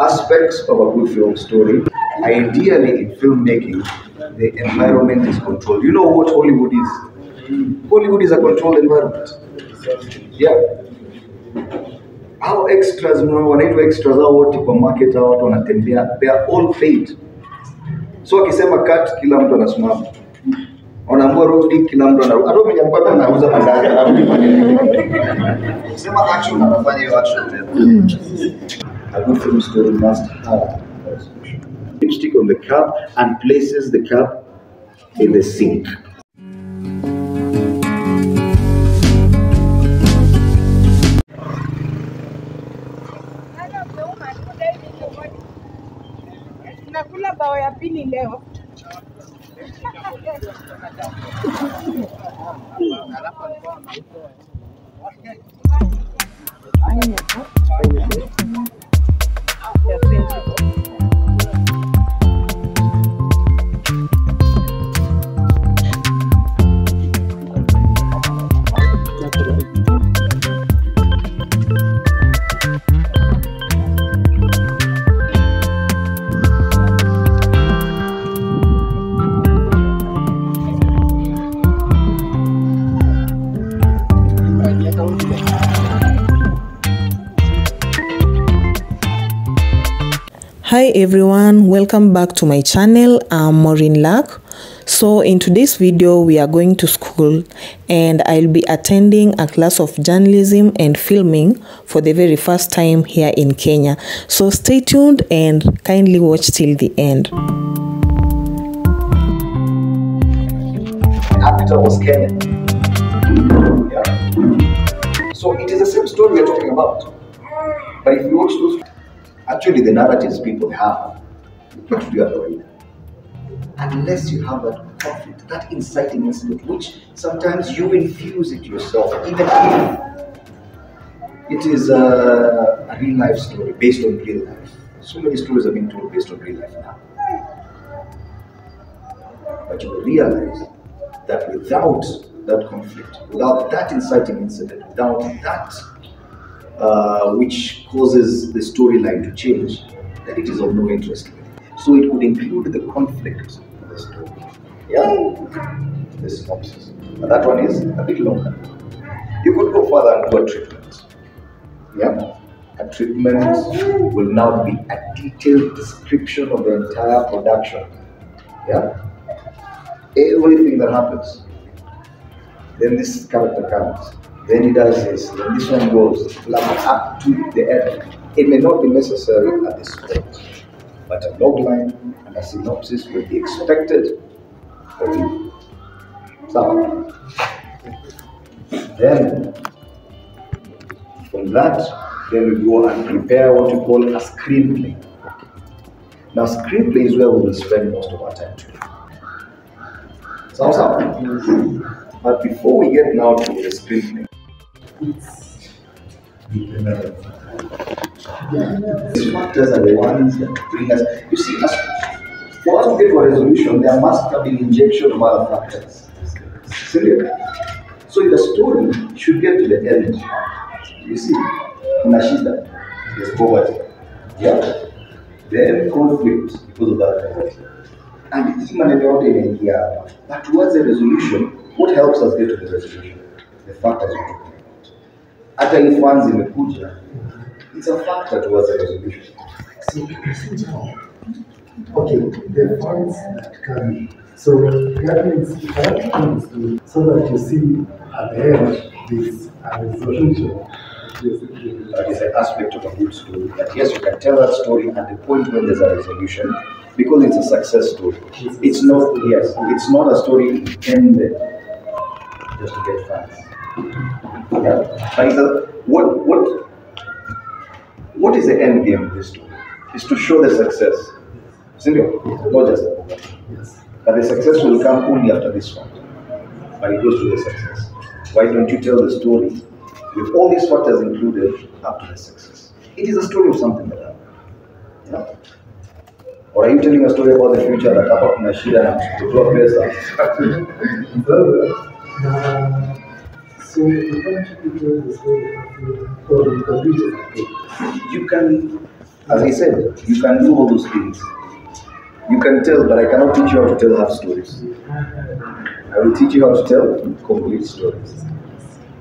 aspects of a good film story. Ideally, in filmmaking, the environment is controlled. You know what Hollywood is? Hollywood is a controlled environment. Yeah. How extras, wanaitwa extras hao wote kwa market hao watu wanatembea, they are all paid. So akisema cut, kila mtu anasimama. Wanaambiwa rudi, kila mtu anarudi. Hata mwenye mpaka anauza mandazi anarudi pale. Sema action, anafanya hiyo action tena. A good film story must have lipstick on the cup and places the cup in the sink. Nakula bao ya pili leo. Hi everyone, welcome back to my channel. I'm Maureen Lack. So in today's video we are going to school and I'll be attending a class of journalism and filming for the very first time here in Kenya. So stay tuned and kindly watch till the end. Capital was Kenya. Yeah. So it is the same story we're talking about. But if you watch those, actually the narratives people have, not the other way. Unless you have that conflict, that inciting incident, which sometimes you infuse it yourself, even if it is a real life story based on real life. So many stories have been told based on real life now. But you will realize that without that conflict, without that inciting incident, without that which causes the storyline to change, then it is of no interest to me. So it would include the conflict of the story. Yeah, the synopsis. And that one is a bit longer. You could go further and do a treatment. Yeah, a treatment will now be a detailed description of the entire production. Yeah, everything that happens. Then this character comes. Then he does this, then this one goes up to the end. It may not be necessary at this point, but a logline and a synopsis will be expected of you. So, then from that, then we go and prepare what we call a screenplay. Now, screenplay is where we will spend most of our time today. But before we get now to the screenplay, these factors are the ones that bring us. You see, for us to get to a resolution, there must have been injection of other factors. Seriously. So the story should get to the end. You see, Nashida, there's poverty. Yeah. Then conflict because of that. And it's human here. But towards the resolution, what helps us get to the resolution? The factors we're talking about. Hata if funds imekuja, it's a factor towards the resolution. Okay, the funds that come in. So that means so that you see at the end this resolution. That is an aspect of a good story. That yes, you can tell that story at the point when there's a resolution, because it's a success story. It's not a story intended just to get funds. Yeah. But what is the end game of this story? It's to show the success. Simple, not just the poverty. Yes. But the success will come only after this one. But it goes to the success. Why don't you tell the story with all these factors included up to the success? It is a story of something that happened. Yeah? Or are you telling a story about the future that hapa kuna shida na kutoa pesa? So you can't tell the story of the computer. You can As I said, you can do all those things. You can tell, but I cannot teach you how to tell half stories. I will teach you how to tell complete stories.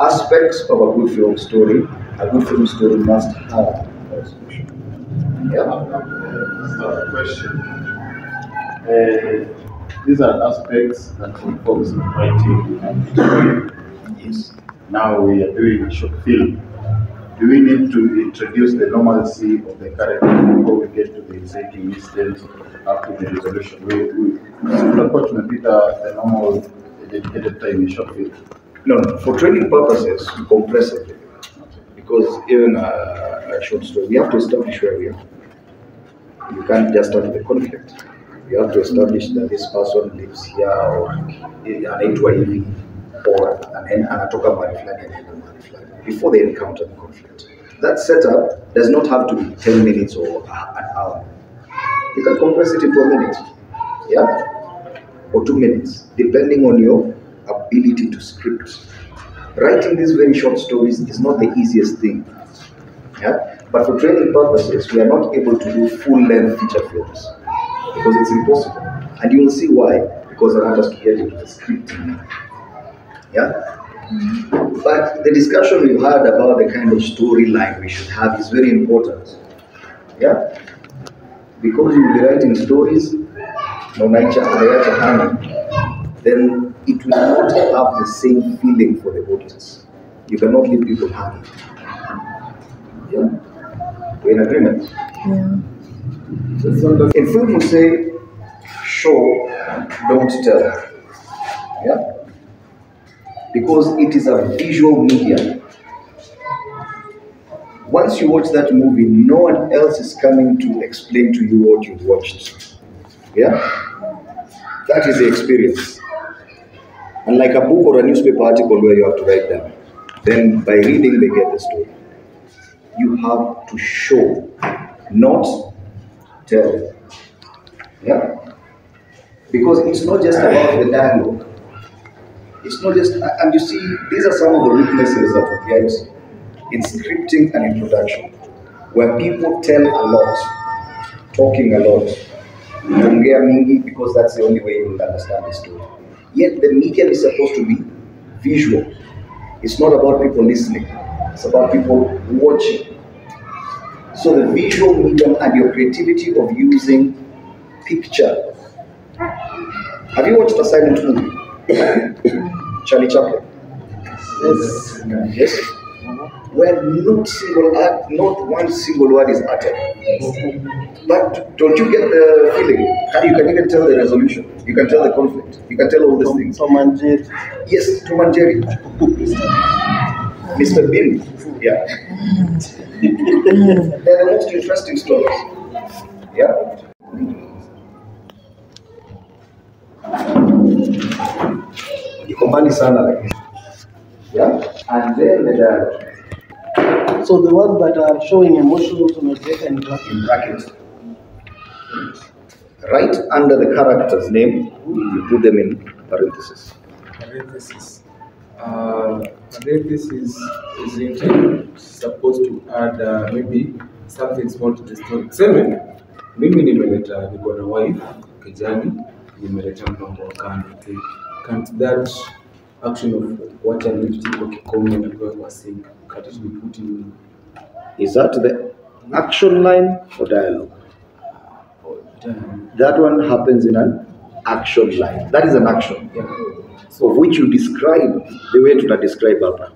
Aspects of a good film story. A good film story must have a resolution. Yeah. Question. These are aspects that involves writing and Yes. now we are doing a short film. Do we need to introduce the normalcy of the character before we get to the exciting instance after the resolution? We tunapita the normal dedicated time in short film. No. For training purposes, you compress it. Because even a short story, we have to establish where we are. You can't just start with the conflict. You have to establish that this person lives here, or anaitwa hivi, or anatoka mahali fulani anaenda mahali fulani, before they encounter the conflict. That setup does not have to be 10 minutes or an hour. You can compress it into a minute, yeah, or 2 minutes, depending on your ability to script. Writing these very short stories is not the easiest thing, yeah. But for training purposes, we are not able to do full-length feature films because it's impossible, and you will see why. Because I want us to get into the scripting, yeah. But the discussion we've had about the kind of storyline we should have is very important, yeah. Because you'll be writing stories, then it will not have the same feeling for the audience. You cannot leave people hanging. Yeah. We're in agreement? Yeah. In film we say, show, don't tell. Yeah? Because it is a visual medium. Once you watch that movie, no one else is coming to explain to you what you've watched. Yeah? That is the experience. Unlike a book or a newspaper article where you have to write down, then by reading they get the story. You have to show, not tell. Yeah? Because it's not just about the dialogue. It's not just, and you see, these are some of the weaknesses that we get in scripting and in production, where people tell a lot, talking a lot, ongea mingi, because that's the only way you will understand the story. Yet the medium is supposed to be visual. It's not about people listening. It's about people watching. So the visual medium and your creativity of using picture. Have you watched a silent movie? Charlie Chaplin? Yes. Yes? Where not one single word is uttered. But don't you get the feeling? You can even tell the resolution. You can tell the conflict. You can tell all these things. Tom and Jerry. Yes, Tom and Jerry. Mr. Bean. Yeah. They're the most interesting stories. Yeah. Ikombani sana like this. Yeah. And then the dialogue. So the ones that are showing emotions on the and In brackets. Right under the character's name, you put them in parentheses. Parenthesis. Parenthesis is intended, supposed to add maybe something small to the story. Seven, mimi nimeleta niko na wife kijani, nimeleta mpango wa kando. Can't that action of water lifting kwa kikombe na kwa sink, can't it be put in? Is that the action line or dialogue? That one happens in an action line. That is an action. Yeah. Of which you describe the way to describe hapa.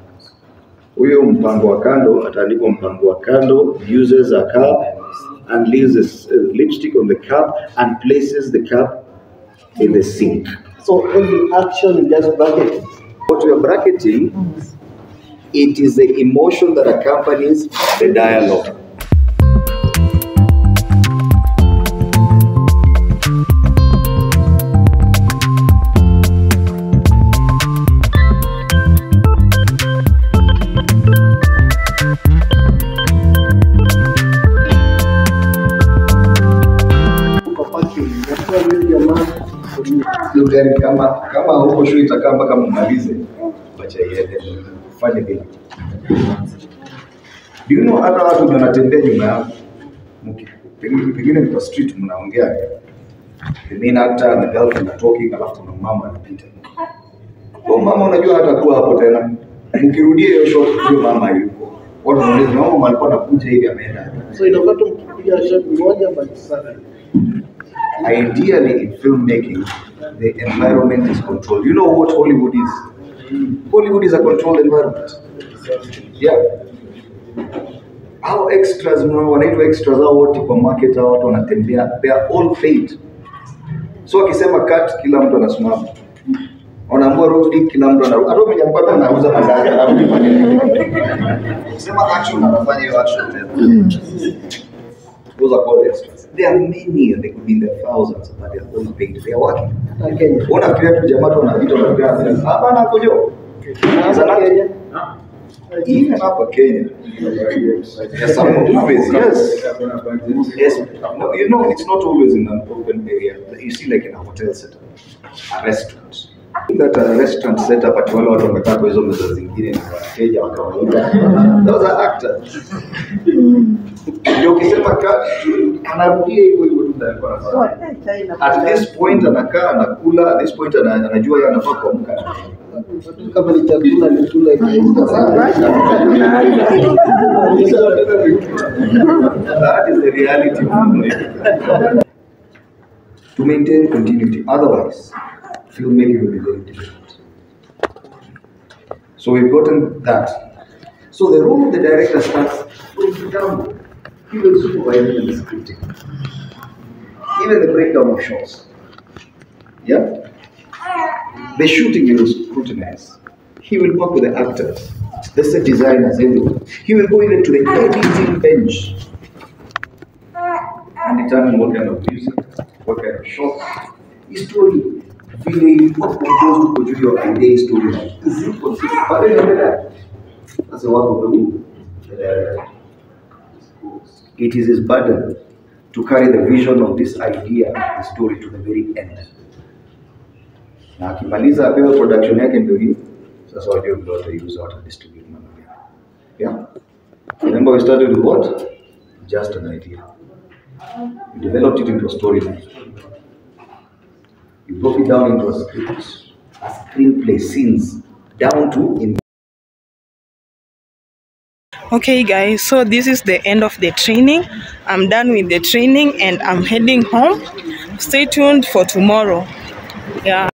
Huyo mpango wa kando ataandikwa mpango wa kando, uses a cup and leaves a lipstick on the cup and places the cup in the sink. so every action is just bracketed. What we are bracketing, it is the emotion that accompanies the dialogue. Kama huko shule itakaa mpaka mmalize, acha iende fanye vile. Do you know hata watu wanatembea nyuma yako? Pengine kwa street mnaongea, the main actor and the girlfriend are talking, alafu kuna mama anapita. Kwa mama unajua hatakuwa hapo tena. Mkirudia hiyo shot hiyo mama yuko. Watu wanauliza mama alikuwa anakuja hivi ameenda. So inapata mkipiga shot moja but sana. Ideally in filmmaking, the environment is controlled. You know what Hollywood is? Hollywood is a controlled environment. Yeah. How extras, wanaitwa extras hao wote kwa market hao watu wanatembea, they are all paid. So akisema cut kila mtu anasimama. Wanaambiwa rudi kila mtu anarudi. Hata mwenye mpaka anauza mandazi anarudi pale. Sema action anafanya hiyo action tena. Those are called extras. There are many and they could be in the thousands, but they are all paid. They are working. Kenya. Unafikiria tu jamaa tu wanapita wanapita. Hapana hapo jo. Kenya. Even hapa Kenya. There's some movies, yes. Yes. No, you know, it's not always in an open area. You see like in a hotel setup, a restaurant. That a restaurant setup at wale watu wamekaa kwa hizo meza zingine na wateja wa kawaida. Those are actors. Ndio ukisema anarudia hivyo hivyo tu ndio anafanya. At this point anakaa anakula, at this point anajua yeye anafaa kuamka. Kama ni chakula ni kula That is the reality of life. To maintain continuity, otherwise filmmaking will be very difficult. So we've gotten that. So the role of the director starts going down. He will supervise the scripting, even the breakdown of shots. Yeah. The shooting he will scrutinize. He will work with the actors, the set designers, everyone. He will go even to the editing bench and determine what kind of music, what kind of shots, his story, feeling, what goes to produce your idea story. Is it consistent? But that's the work of the director. It is his burden to carry the vision of this idea, the story to the very end. Na akimaliza apewe production yake ndio hii. Sasa wajue ndio use what to distribute money. Yeah. Remember we started with what? Just an idea. You developed it into a storyline. You broke it down into a script, a screenplay, scenes, down to in. Okay guys, so this is the end of the training. I'm done with the training and I'm heading home. Stay tuned for tomorrow. Yeah.